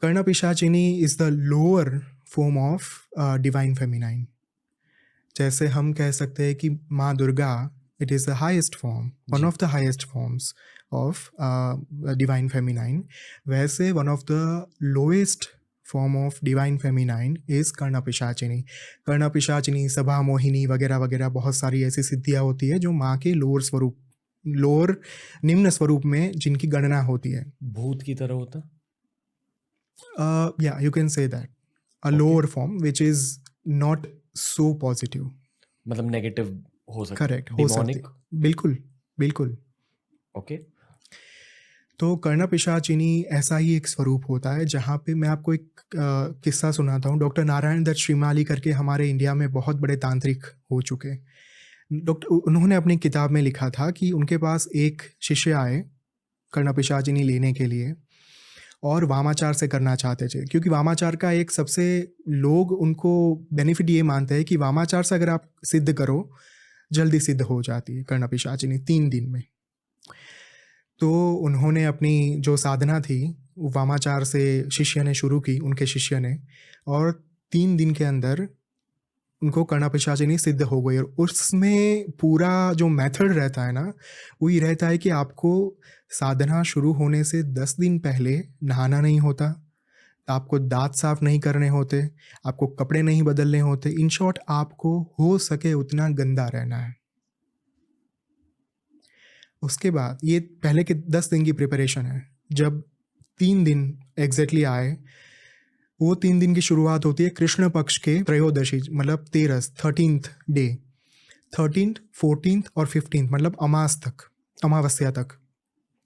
Karnapishachini is the lower form of divine feminine. जैसे हम कह सकते हैं कि माँ Durga, it is the highest form, one of the highest forms of divine feminine, वैसे one of the lowest form of divine feminine is Karnapishachini. Karnapishachini, सभा मोहिनी वगैरह वगैरह बहुत सारी ऐसी सिद्धियाँ होती है जो माँ के लोअर निम्न स्वरूप में जिनकी गणना होती है। भूत की तरह होता? Yeah, you can say that. A lower form which is not so positive. मतलब नेगेटिव हो सकता है। Correct, हो सकती, बिल्कुल बिल्कुल। ओके। तो कर्णपिशाचिनी ऐसा ही एक स्वरूप होता है जहाँ पे मैं आपको एक किस्सा सुनाता हूँ। डॉक्टर नारायण दत्त श्रीमाली करके हमारे इंडिया में बहुत बड़े तांत्रिक हो चुके। उन्होंने अपनी किताब में लिखा था कि उनके पास एक शिष्य आए कर्णपिशाचिनी लेने के लिए और वामाचार से करना चाहते थे, क्योंकि वामाचार का एक सबसे लोग उनको बेनिफिट ये मानते हैं कि वामाचार से अगर आप सिद्ध करो जल्दी सिद्ध हो जाती है कर्णपिशाचिनी 3 दिन में। तो उन्होंने अपनी जो साधना थी वामाचार से शिष्य ने शुरू की, उनके शिष्य ने, और 3 दिन के अंदर उनको कर्णपिशाचिनी सिद्ध हो गई। और उसमें पूरा जो मेथड रहता है ना, वो ये रहता है कि आपको साधना शुरू होने से 10 दिन पहले नहाना नहीं होता, आपको दांत साफ नहीं करने होते, आपको कपड़े नहीं बदलने होते। इन शॉर्ट आपको हो सके उतना गंदा रहना है। उसके बाद ये पहले के 10 दिन की प्रिपरेशन है। जब 3 दिन एग्जैक्टली आए, वो 3 दिन की शुरुआत होती है कृष्ण पक्ष के त्रयोदशी, मतलब 13th डे, 13th, 14th और 15th, मतलब अमावस्या तक।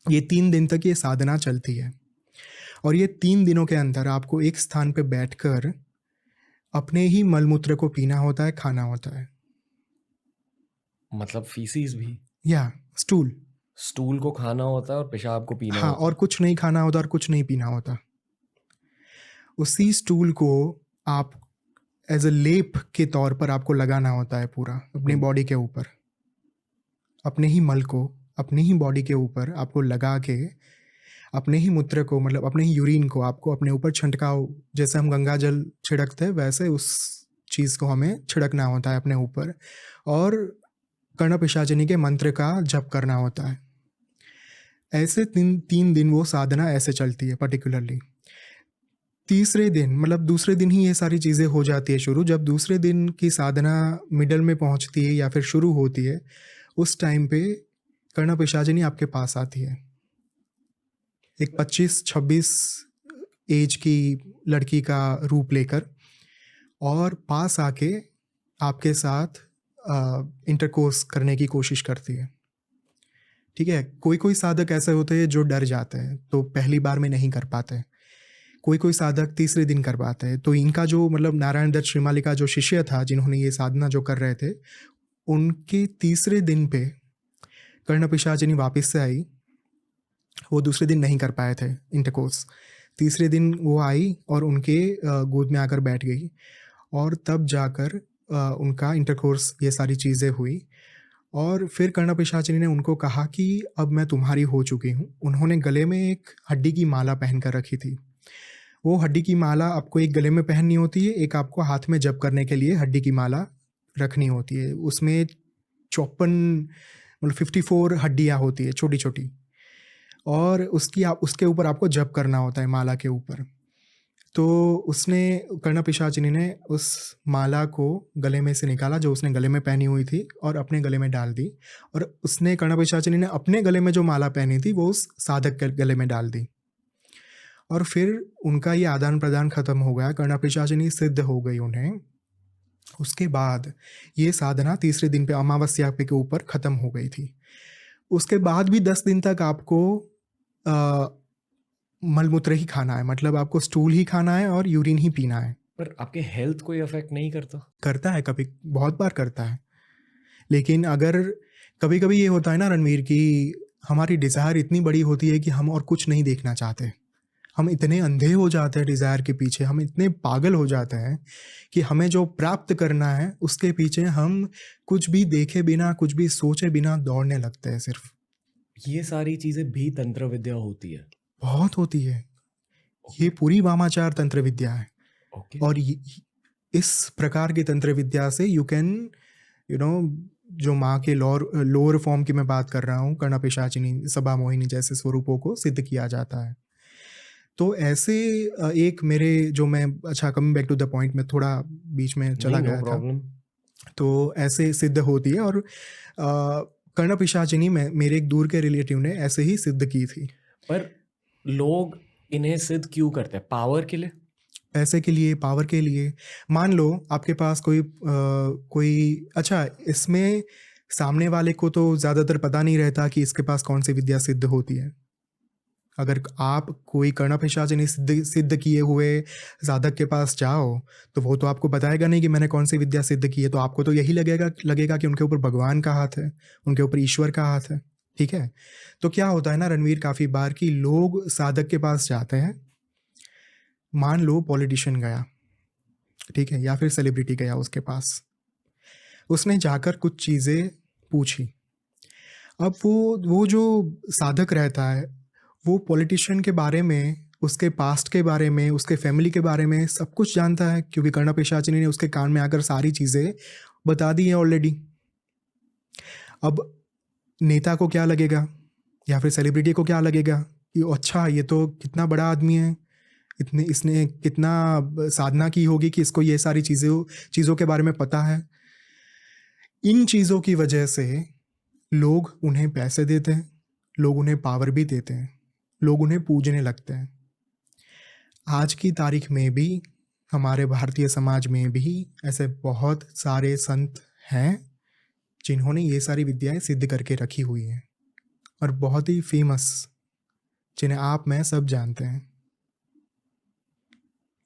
ये 3 दिन तक ये साधना चलती है। और ये 3 दिनों के अंदर आपको एक स्थान पे बैठकर अपने ही मलमूत्र को पीना होता है, खाना होता है। मतलब फीसिस भी? या स्टूल को खाना होता है और पेशाब को पीना हाँ, होता है। और कुछ नहीं खाना होता और कुछ नहीं पीना होता। उसी स्टूल को आप एज अ लेप के तौर पर आपको लगाना होता है पूरा अपनी बॉडी के ऊपर। अपने ही मल को अपनी ही बॉडी के ऊपर आपको लगा के अपने ही मूत्र को, मतलब अपने ही यूरिन को आपको अपने ऊपर छंटकाव, जैसे हम गंगा जल छिड़कते हैं वैसे उस चीज़ को हमें छिड़कना होता है अपने ऊपर। और कर्णपिशाचिनी के मंत्र का जप करना होता है। ऐसे 3 दिन वो साधना ऐसे चलती है पर्टिकुलरली। तीसरे दिन, मतलब दूसरे दिन ही ये सारी चीज़ें हो जाती है शुरू। जब दूसरे दिन की साधना मिडल में पहुंचती है या फिर शुरू होती है, उस टाइम पे कर्णपिशाचिनी आपके पास आती है, एक 25-26 एज की लड़की का रूप लेकर, और पास आके आपके साथ इंटरकोर्स करने की कोशिश करती है। ठीक है, कोई साधक ऐसे होते हैं जो डर जाते हैं तो पहली बार में नहीं कर पाते, कोई साधक तीसरे दिन कर पाते हैं। तो इनका जो, मतलब नारायण दत्त श्रीमाली का जो शिष्य था जिन्होंने ये साधना जो कर रहे थे, उनके तीसरे दिन पे कर्णपिशाचिनी वापस से आई। वो दूसरे दिन नहीं कर पाए थे इंटरकोर्स, तीसरे दिन वो आई और उनके गोद में आकर बैठ गई, और तब जाकर उनका इंटरकोर्स ये सारी चीज़ें हुई। और फिर कर्णपिशाचिनी ने उनको कहा कि अब मैं तुम्हारी हो चुकी हूँ। उन्होंने गले में एक हड्डी की माला पहन कर रखी थी। वो हड्डी की माला आपको एक गले में पहननी होती है, एक आपको हाथ में जप करने के लिए हड्डी की माला रखनी होती है। उसमें 54, मतलब 54 हड्डियाँ होती है छोटी छोटी, और उसके ऊपर आपको जप करना होता है माला के ऊपर। तो उसने, कर्णपिशाचिनी ने उस माला को गले में से निकाला जो उसने गले में पहनी हुई थी और अपने गले में डाल दी। और उसने, कर्णपिशाचिनी ने अपने गले में जो माला पहनी थी वो उस साधक के गले में डाल दी। और फिर उनका ये आदान प्रदान खत्म हो गया, कर्णपिशाचिनी सिद्ध हो गई उन्हें। उसके बाद ये साधना तीसरे दिन पे अमावस्या पे के ऊपर खत्म हो गई थी। उसके बाद भी 10 दिन तक आपको मलमूत्र ही खाना है, मतलब आपको स्टूल ही खाना है और यूरिन ही पीना है। पर आपके हेल्थ कोई अफेक्ट नहीं करता? करता है, कभी बहुत बार करता है। लेकिन अगर कभी कभी ये होता है ना रणवीर, कि हमारी डिज़ायर इतनी बड़ी होती है कि हम और कुछ नहीं देखना चाहते। हम इतने अंधे हो जाते हैं डिज़ायर के पीछे, हम इतने पागल हो जाते हैं कि हमें जो प्राप्त करना है उसके पीछे हम कुछ भी देखे बिना, कुछ भी सोचे बिना दौड़ने लगते हैं सिर्फ। ये सारी चीज़ें भी तंत्र विद्या होती है? बहुत होती है। ये पूरी वामाचार तंत्र विद्या है। ओके। और इस प्रकार की तंत्र विद्या से यू कैन जो माँ के लोअर फॉर्म की मैं बात कर रहा हूँ, कर्णपिशाचिनी, सबा मोहिनी जैसे स्वरूपों को सिद्ध किया जाता है। तो ऐसे एक मेरे जो मैं अच्छा coming back to the point में थोड़ा बीच में चला नहीं, नो गया था। प्रॉब्लम। तो ऐसे सिद्ध होती है और कर्णपिशाचिनी में मेरे एक दूर के रिलेटिव ने ऐसे ही सिद्ध की थी। पर लोग इन्हें सिद्ध क्यों करते हैं? पावर के लिए? पैसे के लिए, पावर के लिए। मान लो आपके पास कोई अच्छा, इसमें सामने वाले को तो ज़्यादातर पता नहीं रहता कि इसके पास कौन सी विद्या सिद्ध होती है। अगर आप कोई कर्णपिशाचिनी सिद्ध किए हुए साधक के पास जाओ तो वो तो आपको बताएगा नहीं कि मैंने कौन सी विद्या सिद्ध की है। तो आपको तो यही लगेगा कि उनके ऊपर भगवान का हाथ है, उनके ऊपर ईश्वर का हाथ है। ठीक है। तो क्या होता है ना रणवीर, काफ़ी बार कि लोग साधक के पास जाते हैं, मान लो पॉलिटिशियन गया, ठीक है, या फिर सेलिब्रिटी गया उसके पास, उसने जाकर कुछ चीज़ें पूछी। अब वो जो साधक रहता है वो पॉलिटिशियन के बारे में, उसके पास्ट के बारे में, उसके फैमिली के बारे में सब कुछ जानता है, क्योंकि कर्णपिशाचिनी ने उसके कान में आकर सारी चीज़ें बता दी हैं ऑलरेडी। अब नेता को क्या लगेगा या फिर सेलिब्रिटी को क्या लगेगा कि अच्छा ये तो कितना बड़ा आदमी है, इसने कितना साधना की होगी कि इसको ये सारी चीज़ों के बारे में पता है। इन चीज़ों की वजह से लोग उन्हें पैसे देते हैं, लोग उन्हें पावर भी देते हैं, लोग उन्हें पूजने लगते हैं। आज की तारीख में भी हमारे भारतीय समाज में भी ऐसे बहुत सारे संत हैं जिन्होंने ये सारी विद्याएं सिद्ध करके रखी हुई हैं और बहुत ही फेमस, जिन्हें आप मैं सब जानते हैं।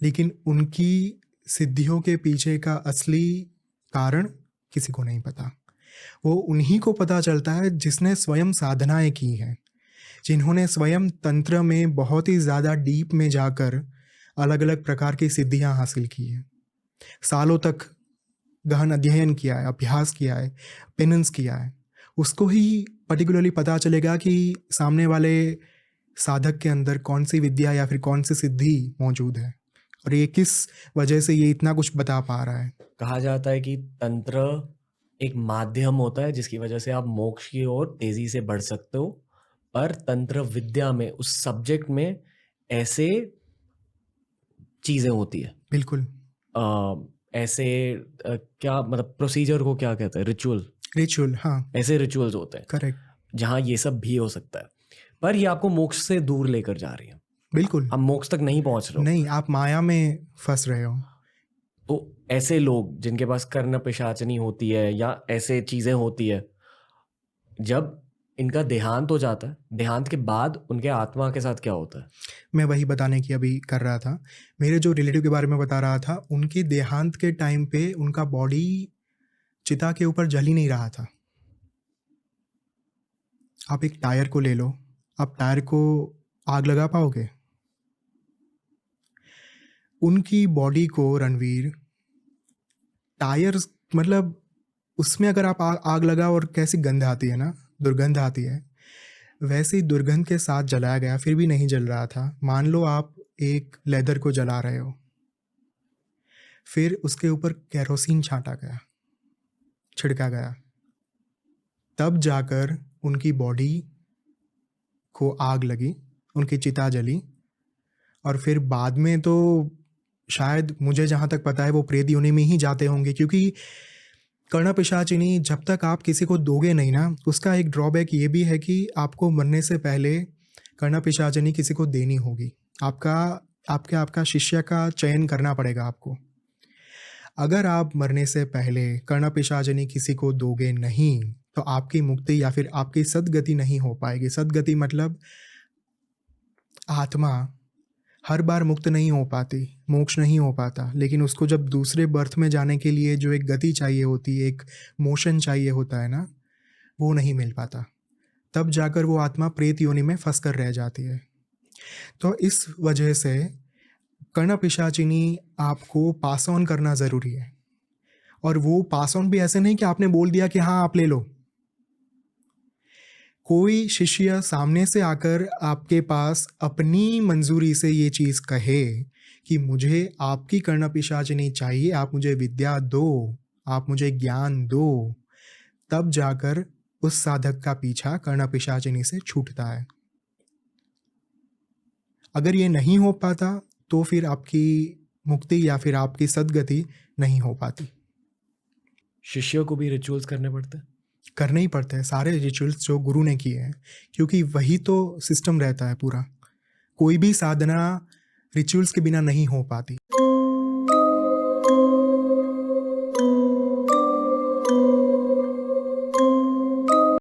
लेकिन उनकी सिद्धियों के पीछे का असली कारण किसी को नहीं पता। वो उन्हीं को पता चलता है जिसने स्वयं साधनाएं की हैं, जिन्होंने स्वयं तंत्र में बहुत ही ज़्यादा डीप में जाकर अलग अलग प्रकार की सिद्धियां हासिल की हैं, सालों तक गहन अध्ययन किया है, अभ्यास किया है, पेनेंस किया है। उसको ही पर्टिकुलरली पता चलेगा कि सामने वाले साधक के अंदर कौन सी विद्या या फिर कौन सी सिद्धि मौजूद है और ये किस वजह से ये इतना कुछ बता पा रहा है। कहा जाता है कि तंत्र एक माध्यम होता है जिसकी वजह से आप मोक्ष की ओर तेजी से बढ़ सकते हो, पर तंत्र विद्या में, उस सब्जेक्ट में ऐसे चीजें होती है। बिल्कुल। ऐसे क्या मतलब प्रोसीजर को क्या कहते हैं? रिचुअल, हाँ, ऐसे रिचुअल्स होते हैं करेक्ट, जहाँ ये सब भी हो सकता है, पर ये आपको मोक्ष से दूर लेकर जा रही है। बिल्कुल। आप मोक्ष तक नहीं पहुंच रहे हो। नहीं, आप माया में फंस रहे हो। तो ऐसे लोग जिनके पास कर्ण पिशाचनी होती है या ऐसे चीजें होती है, जब इनका देहांत हो जाता है, देहांत के बाद उनके आत्मा के साथ क्या होता है? मैं वही बताने की अभी कर रहा था। मेरे जो रिलेटिव के बारे में बता रहा था, उनके देहांत के टाइम पे उनका बॉडी चिता के ऊपर जल ही नहीं रहा था। आप एक टायर को ले लो, आप टायर को आग लगा पाओगे? उनकी बॉडी को रणवीर, टायर मतलब उसमें अगर आप आग लगाओ और कैसी गंध आती है ना, दुर्गंध आती है, वैसी दुर्गंध के साथ जलाया गया, फिर भी नहीं जल रहा था। मान लो आप एक लेदर को जला रहे हो, फिर उसके ऊपर केरोसिन छिड़का गया, तब जाकर उनकी बॉडी को आग लगी, उनकी चिता जली। और फिर बाद में तो शायद, मुझे जहाँ तक पता है, वो प्रेत योनि में ही जाते होंगे, क्योंकि कर्णपिशाचिनी जब तक आप किसी को दोगे नहीं ना, उसका एक ड्रॉबैक ये भी है कि आपको मरने से पहले कर्णपिशाचिनी किसी को देनी होगी। आपका शिष्य का चयन करना पड़ेगा आपको। अगर आप मरने से पहले कर्णपिशाचिनी किसी को दोगे नहीं तो आपकी मुक्ति या फिर आपकी सद्गति नहीं हो पाएगी। सद्गति मतलब आत्मा हर बार मुक्त नहीं हो पाती, मोक्ष नहीं हो पाता, लेकिन उसको जब दूसरे बर्थ में जाने के लिए जो एक गति चाहिए होती है, एक मोशन चाहिए होता है ना, वो नहीं मिल पाता। तब जाकर वो आत्मा प्रेत योनि में फंस कर रह जाती है। तो इस वजह से कर्णपिशाचिनी आपको पास ऑन करना ज़रूरी है। और वो पास ऑन भी ऐसे नहीं कि आपने बोल दिया कि हाँ आप ले लो। कोई शिष्य सामने से आकर आपके पास अपनी मंजूरी से ये चीज़ कहे कि मुझे आपकी कर्ण पिशाचिनी चाहिए, आप मुझे विद्या दो, आप मुझे ज्ञान दो, तब जाकर उस साधक का पीछा कर्ण पिशाचिनी से छूटता है। अगर ये नहीं हो पाता तो फिर आपकी मुक्ति या फिर आपकी सद्गति नहीं हो पाती। शिष्यों को भी रिचुअल्स करने पड़ते हैं? करने ही पड़ते हैं सारे रिचुअल्स जो गुरु ने किए हैं, क्योंकि वही तो सिस्टम रहता है पूरा। कोई भी साधना रिचुअल्स के बिना नहीं हो पाती।